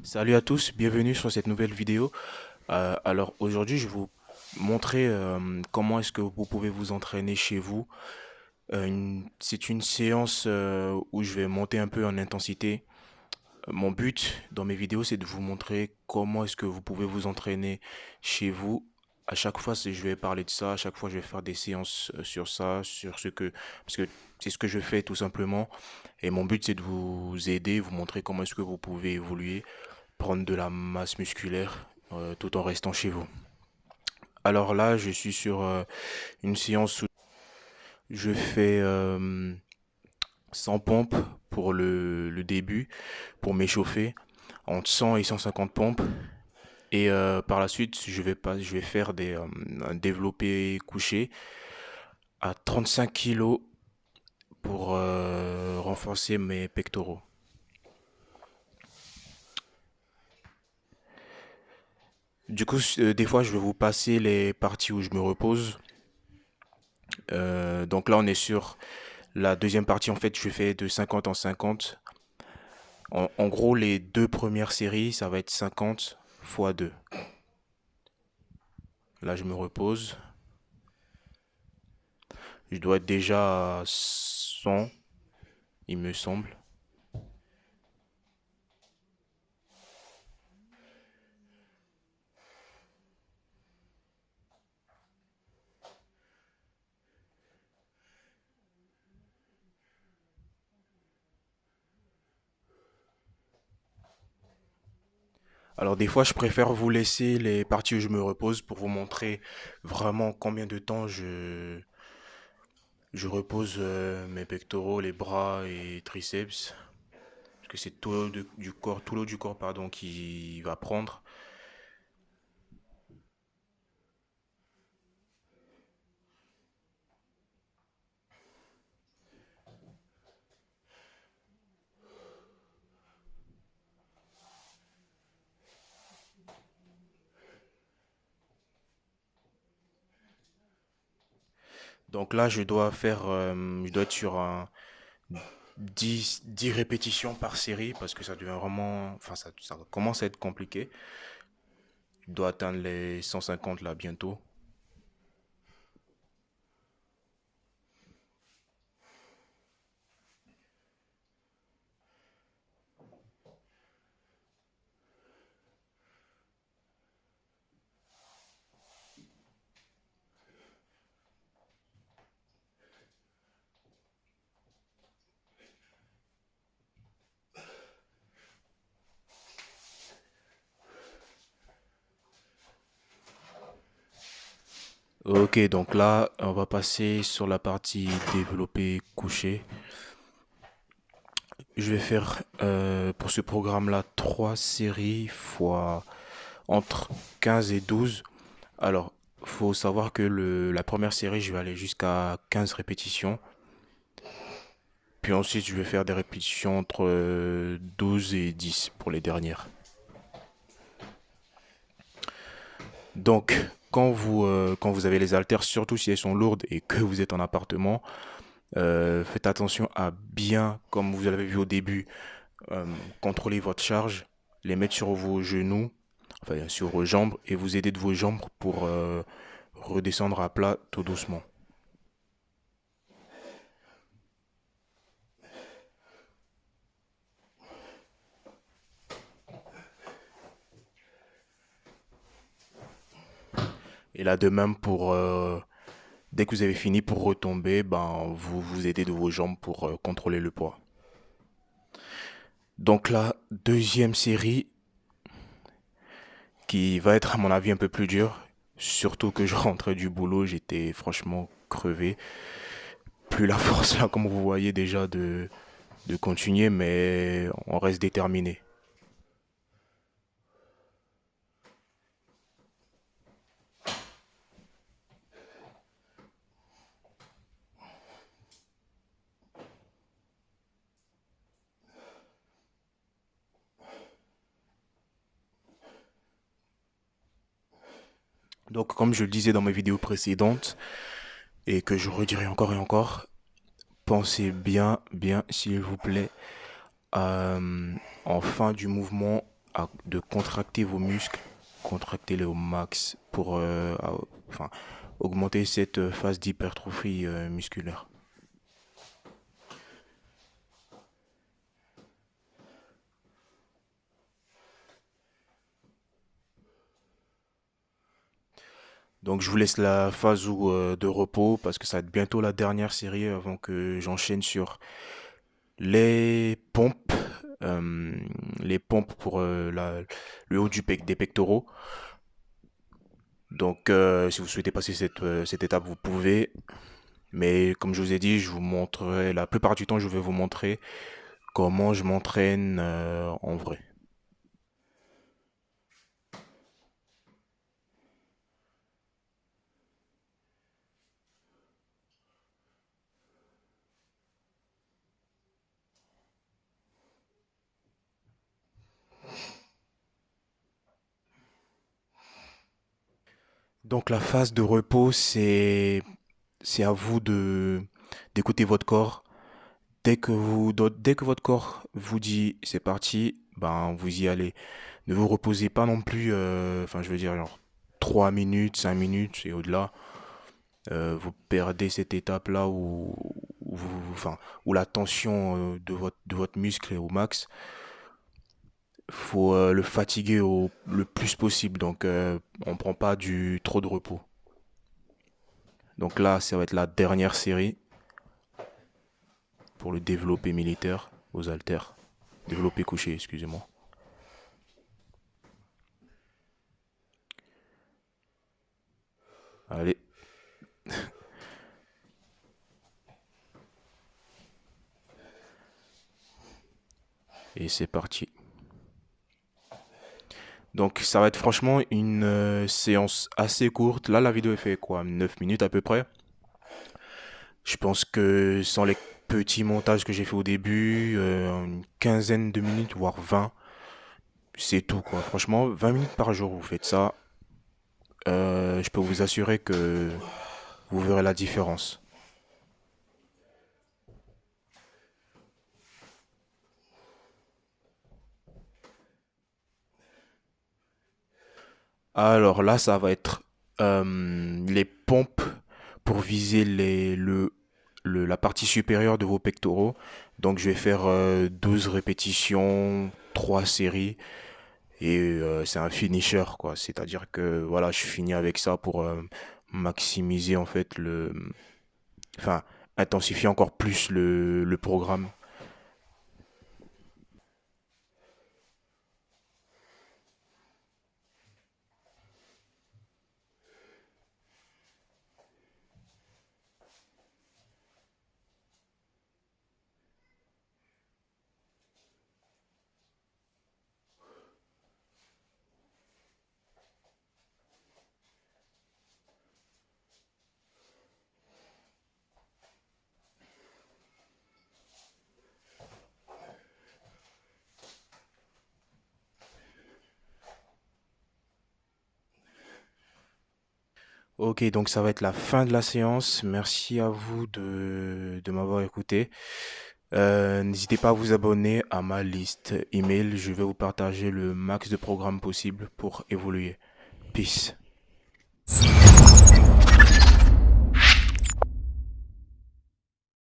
Salut à tous, bienvenue sur cette nouvelle vidéo. Alors aujourd'hui, je vais vous montrer comment est-ce que vous pouvez vous entraîner chez vous. C'est une séance où je vais monter un peu en intensité. Mon but dans mes vidéos, c'est de vous montrer comment est-ce que vous pouvez vous entraîner chez vous. À chaque fois, je vais parler de ça. À chaque fois, je vais faire des séances sur ça, sur ce que, parce que c'est ce que je fais tout simplement. Et mon but, c'est de vous aider, vous montrer comment est-ce que vous pouvez évoluer, prendre de la masse musculaire tout en restant chez vous. Alors là, je suis sur une séance où je fais 100 pompes pour le début, pour m'échauffer, entre 100 et 150 pompes. Et par la suite, je vais faire un développé couché à 35 kilos pour renforcer mes pectoraux. Du coup, des fois, je vais vous passer les parties où je me repose. Donc là, on est sur la deuxième partie. En fait, je fais de 50 en 50. En gros, les deux premières séries, ça va être 50 fois 2. Là, je me repose. Je dois être déjà à 100, il me semble. Alors des fois, je préfère vous laisser les parties où je me repose pour vous montrer vraiment combien de temps je repose mes pectoraux, les bras et triceps. Parce que c'est tout l'eau du corps, pardon, qui va prendre. Donc là, je dois être sur un 10 répétitions par série parce que ça devient vraiment, enfin ça commence à être compliqué. Je dois atteindre les 150 là bientôt. Ok, donc là, on va passer sur la partie développé couché. Je vais faire pour ce programme-là 3 séries fois entre 15 et 12. Alors, faut savoir que la première série, je vais aller jusqu'à 15 répétitions. Puis ensuite, je vais faire des répétitions entre 12 et 10 pour les dernières. Donc, quand vous avez les haltères, surtout si elles sont lourdes et que vous êtes en appartement, faites attention à bien, comme vous l'avez vu au début, euh, contrôler votre charge, les mettre sur vos genoux, enfin sur vos jambes, et vous aider de vos jambes pour redescendre à plat tout doucement. Et là, de même, dès que vous avez fini pour retomber, ben, vous vous aidez de vos jambes pour contrôler le poids. Donc la deuxième série, qui va être à mon avis un peu plus dure, surtout que je rentrais du boulot, j'étais franchement crevé. Plus la force là, comme vous voyez déjà, de continuer, mais on reste déterminé. Donc comme je le disais dans mes vidéos précédentes, et que je redirai encore et encore, pensez bien, bien, s'il vous plaît, euh, en fin du mouvement, de contracter vos muscles, contractez-les au max pour enfin, augmenter cette phase d'hypertrophie musculaire. Donc je vous laisse la phase de repos parce que ça va être bientôt la dernière série avant que j'enchaîne sur les pompes, euh, les pompes pour le haut des pectoraux. Donc si vous souhaitez passer cette étape, vous pouvez. Mais comme je vous ai dit, je vous montrerai, la plupart du temps, je vais vous montrer comment je m'entraîne en vrai. Donc la phase de repos, c'est à vous de d'écouter votre corps. Dès que votre corps vous dit c'est parti, ben vous y allez. Ne vous reposez pas non plus, enfin je veux dire genre 3 minutes, 5 minutes et au-delà. Vous perdez cette étape-là enfin, où la tension de votre muscle est au max. Faut le fatiguer le plus possible. Donc on prend pas du trop de repos. Donc là, ça va être la dernière série pour le développé militaire aux haltères. Développé couché, excusez-moi. Allez, et c'est parti. Donc ça va être franchement une séance assez courte. Là, la vidéo est fait quoi? 9 minutes à peu près. Je pense que sans les petits montages que j'ai fait au début, une quinzaine de minutes, voire 20, c'est tout quoi. Franchement, 20 minutes par jour, vous faites ça. Je peux vous assurer que vous verrez la différence. Alors là, ça va être les pompes pour viser la partie supérieure de vos pectoraux. Donc je vais faire 12 répétitions, 3 séries. Et c'est un finisher, quoi. C'est-à-dire que voilà, je finis avec ça pour maximiser en fait enfin, intensifier encore plus le programme. Ok, donc ça va être la fin de la séance. Merci à vous de m'avoir écouté. N'hésitez pas à vous abonner à ma liste email. Je vais vous partager le max de programmes possible pour évoluer. Peace.